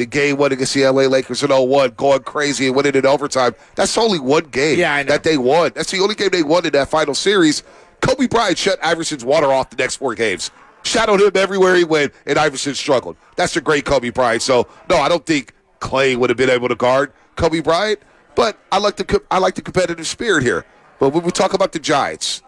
in game one against the L.A. Lakers in 0-1, going crazy and winning in overtime. That's only one game that they won. That's the only game they won in that final series. Kobe Bryant shut Iverson's water off the next 4 games. Shadowed him everywhere he went, and Iverson struggled. That's a great Kobe Bryant. So, no, I don't think Clay would have been able to guard Kobe Bryant, but I like the competitive spirit here. But when we talk about the Giants,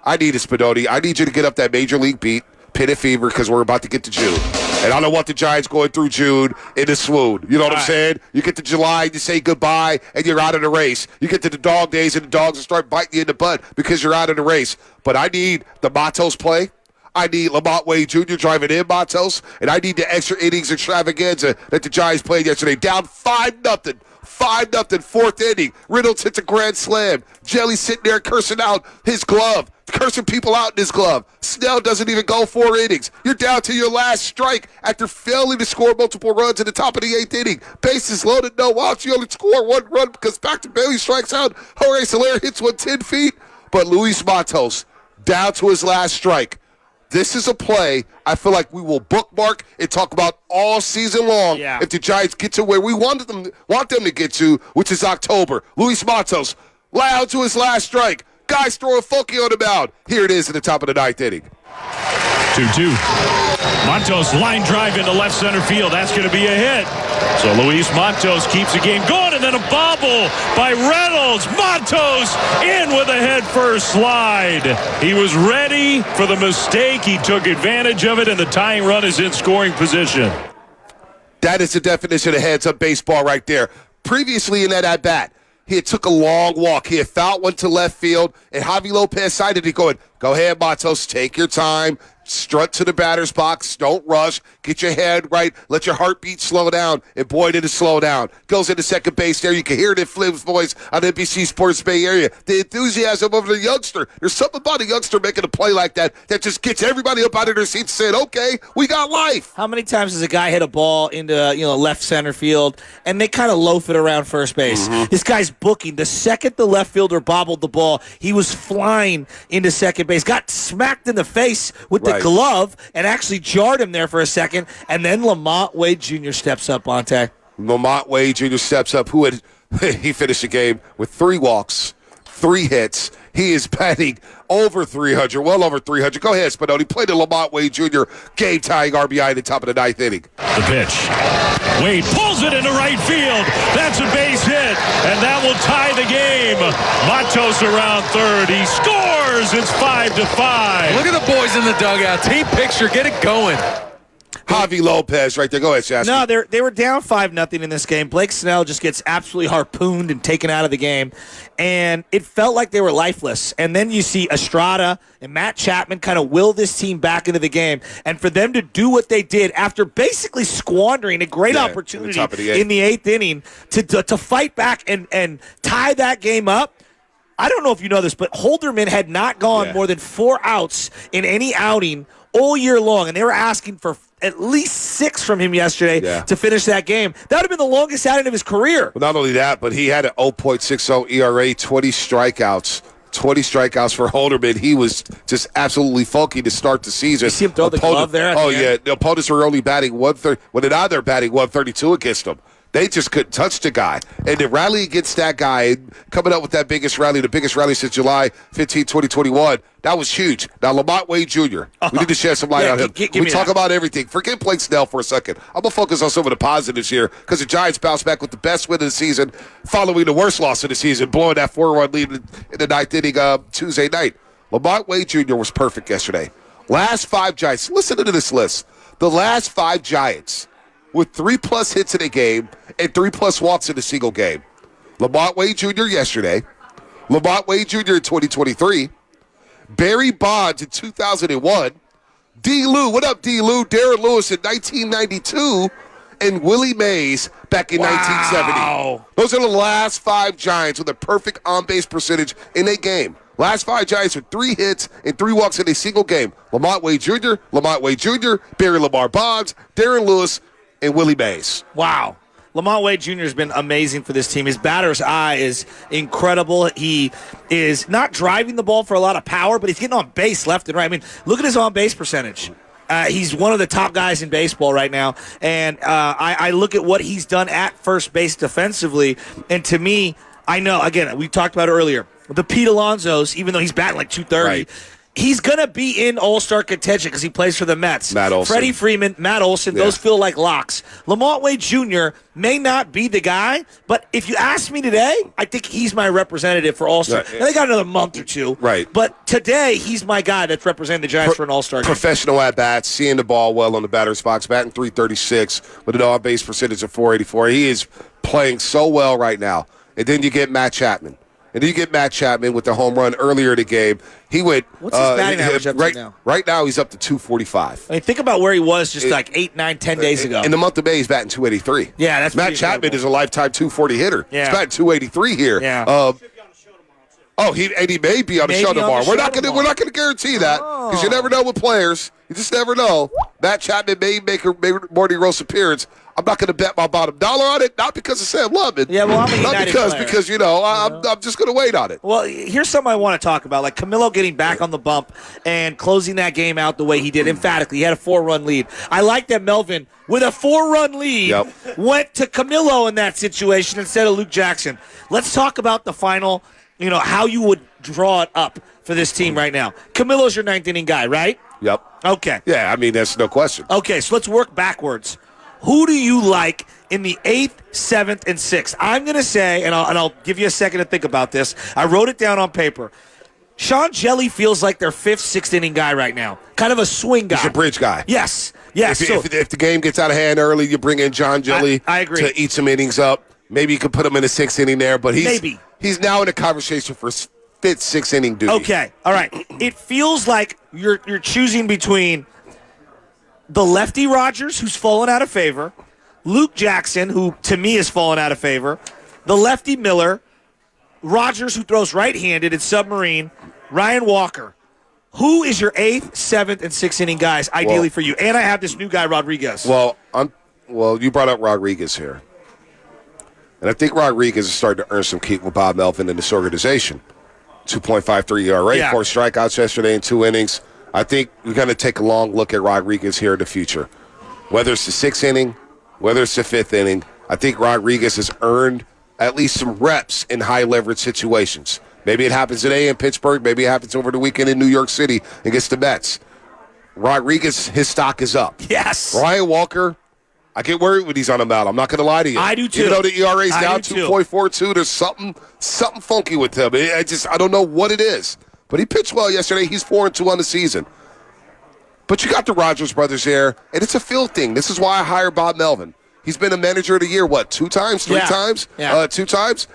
I need a Spinoni. I need you to get up that major league beat, pin it fever, because we're about to get to June. And I don't want the Giants going through June in a swoon. You know what I'm saying? You get to July, you say goodbye, and you're out of the race. You get to the dog days, and the dogs will start biting you in the butt because you're out of the race. But I need the Matos play. I need Lamont Wade Jr. driving in Matos. And I need the extra innings extravaganza that the Giants played yesterday. Down 5-0. 5-0, fourth inning. Reynolds hits a grand slam. Jelly sitting there cursing out his glove. Cursing people out in his glove. Snell doesn't even go 4 innings. You're down to your last strike after failing to score multiple runs at the top of the 8th inning. Bases loaded, no outs. You only score 1 run because back to Bailey strikes out. Jorge Soler hits one 10 feet. But Luis Matos down to his last strike. This is a play I feel like we will bookmark and talk about all season long if the Giants get to where we want them to get to, which is October. Luis Matos, loud to his last strike. Guys throwing funky on the mound. Here it is at the top of the 9th inning. 2-2. Matos line drive into left center field. That's going to be a hit. So Luis Matos keeps the game going, and then a bobble by Reynolds. Matos in with a head-first slide. He was ready for the mistake. He took advantage of it, and the tying run is in scoring position. That is the definition of heads-up baseball right there. Previously in that at-bat, he had took a long walk. He had fouled one to left field, and Javi Lopez sided it going, go ahead, Matos, take your time. Strut to the batter's box. Don't rush. Get your head right. Let your heartbeat slow down. And boy, did it slow down. Goes into second base there. You can hear it in Flim's voice on NBC Sports Bay Area. The enthusiasm of the youngster. There's something about a youngster making a play like that that just gets everybody up out of their seats saying, okay, we got life. How many times does a guy hit a ball into left center field and they kind of loaf it around first base? This guy's booking. The second the left fielder bobbled the ball, he was flying into second base. Got smacked in the face with the glove and actually jarred him there for a second, and then Lamont Wade Jr. steps up, Bonta. Lamont Wade Jr. steps up. He finished the game with 3 walks, 3 hits. He is batting over 300, well over 300. Go ahead, Spinoni. Play the Lamont Wade Jr. game-tying RBI at the top of the 9th inning. The pitch. Wade pulls it into right field. That's a base hit, and that will tie the game. Matos around third. He scores. It's 5-5. Look at the boys in the dugout. Team picture. Get it going. Javi Lopez right there. Go ahead, Shasky. No, they were down 5-0 in this game. Blake Snell just gets absolutely harpooned and taken out of the game, and it felt like they were lifeless. And then you see Estrada and Matt Chapman kind of will this team back into the game, and for them to do what they did after basically squandering a great opportunity in the 8th inning to fight back and tie that game up. I don't know if you know this, but Holderman had not gone more than 4 outs in any outing all year long, and they were asking for at least 6 from him yesterday to finish that game. That would have been the longest outing of his career. Well, not only that, but he had an 0.60 ERA, 20 strikeouts. 20 strikeouts for Holderman. He was just absolutely funky to start the season. You see him throw the glove there? The opponents were only batting 130. Well, now they're batting 132 against him. They just couldn't touch the guy. And the rally against that guy, coming up with that biggest rally, the biggest rally since July 15, 2021, that was huge. Now, Lamont Wade Jr., we need to shed some light on him. We talk about everything. Forget Blake Snell for a second. I'm going to focus on some of the positives here because the Giants bounced back with the best win of the season following the worst loss of the season, blowing that 4-1 lead in the 9th inning Tuesday night. Lamont Wade Jr. was perfect yesterday. Last 5 Giants. Listen to this list. The last 5 Giants with 3+ hits in a game and 3+ walks in a single game. Lamont Wade Jr. yesterday. Lamont Wade Jr. in 2023. Barry Bonds in 2001. D. Lou, what up, D. Lou? Darren Lewis in 1992. And Willie Mays back in 1970. Those are the last 5 Giants with a perfect on-base percentage in a game. Last 5 Giants with 3 hits and 3 walks in a single game. Lamont Wade Jr., Lamont Wade Jr., Barry Lamar Bonds, Darren Lewis, and Willie Mays. Wow. Lamont Wade Jr. has been amazing for this team. His batter's eye is incredible. He is not driving the ball for a lot of power, but he's getting on base left and right. I mean, look at his on-base percentage. He's one of the top guys in baseball right now. And I look at what he's done at first base defensively, and to me, I know, again, we talked about it earlier, the Pete Alonsos, even though he's batting like 230, right. He's going to be in all-star contention because he plays for the Mets. Matt Olson. Freddie Freeman, Matt Olson, those feel like locks. Lamont Wade Jr. may not be the guy, but if you ask me today, I think he's my representative for all-star. Now, they got another month or two. Right. But today, he's my guy that's representing the Giants for an all-star game. Professional at-bats, seeing the ball well on the batter's box, batting .336 with an on-base percentage of .484. He is playing so well right now. And then you get Matt Chapman. And then you get Matt Chapman with the home run earlier in the game. He went. What's his batting average up to now? Right now, he's up to 245. I mean, think about where he was just like 8, 9, 10 days ago. In the month of May, he's batting 283. Yeah, that's Matt Chapman is a lifetime 240 hitter. Yeah. He's batting 283 here. Yeah. He may be on the show tomorrow. We're not gonna guarantee that because you never know with players. You just never know. Matt Chapman may make a morning roast appearance. I'm not going to bet my bottom dollar on it, not because of Sam Lubman. Yeah, well, I'm a United player. Because I'm just going to wait on it. Well, here's something I want to talk about, like Camilo getting back on the bump and closing that game out the way he did emphatically. He had a 4-run lead. I like that Melvin, with a 4-run lead, went to Camilo in that situation instead of Luke Jackson. Let's talk about the final, how you would draw it up for this team right now. Camilo's your ninth inning guy, right? Yep. Okay. Yeah, I mean, that's no question. Okay, so let's work backwards. Who do you like in the 8th, 7th, and 6th? I'm going to say, and I'll give you a second to think about this. I wrote it down on paper. Sean Jelly feels like their 5th, 6th inning guy right now. Kind of a swing guy. He's a bridge guy. Yes. If the game gets out of hand early, you bring in John Jelly I agree. to eat some innings up. Maybe you could put him in the 6th inning there, but he's now in a conversation for 5th, 6th inning duty. Okay. All right. It feels like you're choosing between the lefty Rogers, who's fallen out of favor, Luke Jackson, who to me has fallen out of favor, the lefty Miller, Rogers, who throws right-handed at Submarine, Ryan Walker. Who is your 8th, 7th, and 6th inning guys, ideally for you? And I have this new guy, Rodriguez. Well, you brought up Rodriguez here. And I think Rodriguez is starting to earn some keep with Bob Melvin in this organization. 2.53 ERA, 4 strikeouts yesterday in 2 innings. I think we're going to take a long look at Rodriguez here in the future. Whether it's the 6th inning, whether it's the 5th inning, I think Rodriguez has earned at least some reps in high-leverage situations. Maybe it happens today in Pittsburgh. Maybe it happens over the weekend in New York City against the Mets. Rodriguez, his stock is up. Yes. Ryan Walker, I get worried when he's on the mound. I'm not going to lie to you. I do too. Even though the ERA is down 2.42, there's something funky with him. I don't know what it is. But he pitched well yesterday. He's 4-2 on the season. But you got the Rogers brothers there, and it's a field thing. This is why I hired Bob Melvin. He's been a manager of the year, 2 times, 3 times? Yeah. 2 times?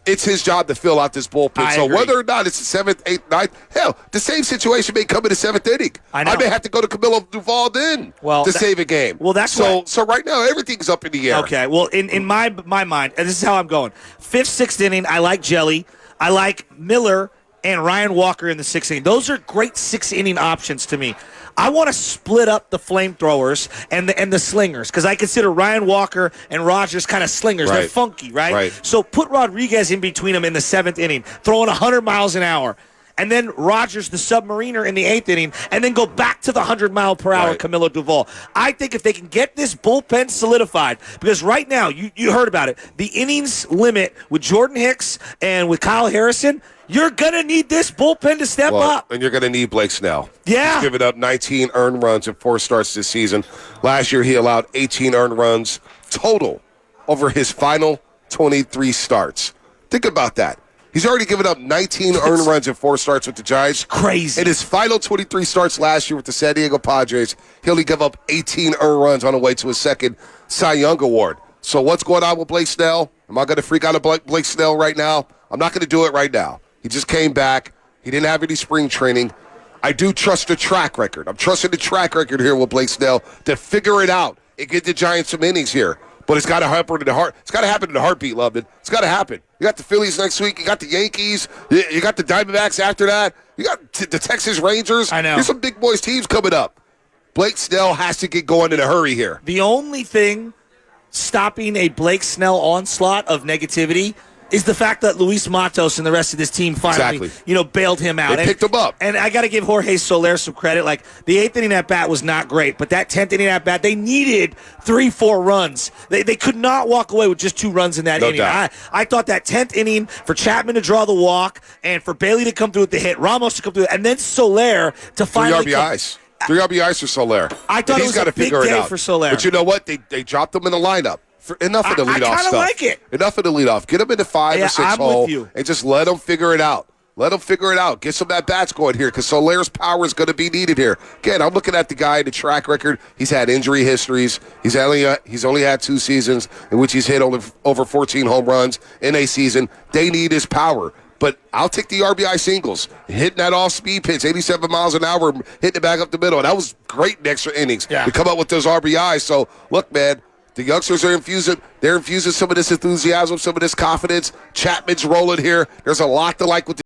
It's his job to fill out this bullpen. I agree. Whether or not it's the 7th, 8th, 9th, hell, the same situation may come in the 7th inning. I know. I may have to go to Camilo Duvall then to save a game. Well, that's so right now everything's up in the air. Okay, well, in my mind, and this is how I'm going. 5th, 6th inning, I like Jelly. I like Miller and Ryan Walker in the 6th inning. Those are great 6th inning options to me. I want to split up the flamethrowers and the slingers because I consider Ryan Walker and Rogers kind of slingers. Right. They're funky, right? So put Rodriguez in between them in the 7th inning, throwing 100 miles an hour. And then Rogers, the submariner, in the 8th inning, and then go back to the 100-mile-per-hour Camilo Duvall. I think if they can get this bullpen solidified, because right now, you heard about it, the innings limit with Jordan Hicks and with Kyle Harrison, you're going to need this bullpen to step up. And you're going to need Blake Snell. Yeah. He's given up 19 earned runs in 4 starts this season. Last year, he allowed 18 earned runs total over his final 23 starts. Think about that. He's already given up 19 earned runs in 4 starts with the Giants. Crazy. In his final 23 starts last year with the San Diego Padres, he only gave up 18 earned runs on the way to his 2nd Cy Young Award. So what's going on with Blake Snell? Am I going to freak out about Blake Snell right now? I'm not going to do it right now. He just came back. He didn't have any spring training. I do trust the track record. I'm trusting the track record here with Blake Snell to figure it out and get the Giants some innings here. But it's got to happen in the heart. It's got to happen in the heartbeat, Lubman. It's got to happen. You got the Phillies next week. You got the Yankees. You got the Diamondbacks after that. You got the Texas Rangers. I know. There's some big boys teams coming up. Blake Snell has to get going in a hurry here. The only thing stopping a Blake Snell onslaught of negativity is the fact that Luis Matos and the rest of this team finally, bailed him out. They picked him up. And I got to give Jorge Soler some credit. Like, the 8th inning at bat was not great, but that 10th inning at bat, they needed 3-4 runs. They could not walk away with just 2 runs in that inning. I thought that 10th inning for Chapman to draw the walk and for Bailey to come through with the hit, Ramos to come through, and then Soler to finally 3 RBIs. 3 RBIs for Soler. I thought it was a big day for Soler. But you know what? They dropped him in the lineup. Enough of the leadoff stuff. I kind of like it. Enough of the leadoff. Get him in the 5 or 6 hole and just let him figure it out. Let him figure it out. Get some at-bats going here because Soler's power is going to be needed here. Again, I'm looking at the guy, the track record. He's had injury histories. He's only had 2 seasons in which he's hit over 14 home runs in a season. They need his power. But I'll take the RBI singles. Hitting that off-speed pitch, 87 miles an hour, hitting it back up the middle. And that was great in extra innings to come up with those RBIs. So, look, man. The youngsters are infusing some of this enthusiasm, some of this confidence. Chapman's rolling here. There's a lot to like with the